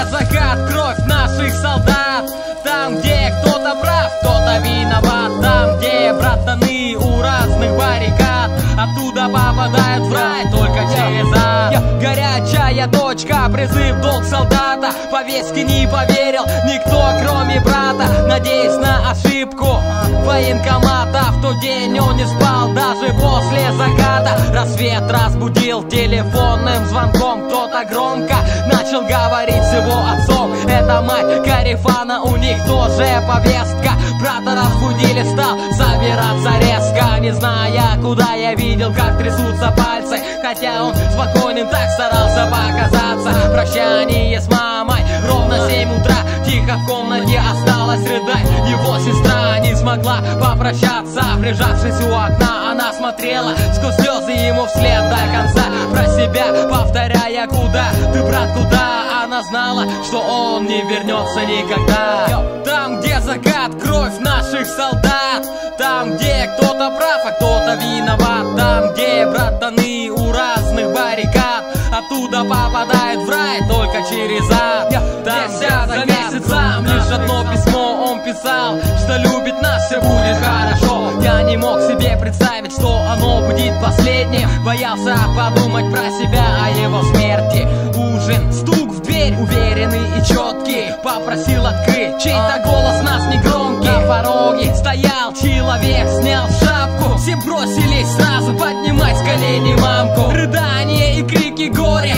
закат, кровь наших солдат. Там, где кто-то прав, кто-то виноват. Там, где братаны у разных баррикад. Оттуда попадают в рай только через ад. Горячая точка, призыв, долг солдата. Повестке не поверил никто, кроме брата. Надеясь на ошибку военкомата, в тот день он не спал даже после заката. Рассвет разбудил телефонным звонком. Кто-то громко начал говорить с его отцом. Это мать Карифана, у них тоже повестка. Брата разбудили, стал собираться резко, не зная куда. Я видел, как трясутся пальцы, хотя он спокойным так старался показаться. Прощание с мамой, ровно 7 утра. Тихо в комнате осталась рыдать его сестра. Не смогла попрощаться, прижавшись у окна, она смотрела сквозь слезы ему вслед до конца, про себя повторяя: куда ты, брат, куда? Она знала, что он не вернется никогда. Там, где закат, кровь наших солдат. Там, где кто-то прав, а кто-то виноват. Там, где братаны у разных баррикад. Оттуда попадает в рай только через ад. Там, где за месяцем лишь одно письмо он писал, что любит нас, все будет хорошо. Я не мог себе представить, что оно будет последним. Боялся подумать про себя, о его смерти. Ужин, стук в дверь, уверенный и четкий. Попросил открыть, чей-то голос нас негромкий. На пороге стоял человек, снял шапку. Все бросились сразу поднимать с коленей мамку. Рыдание и крики горя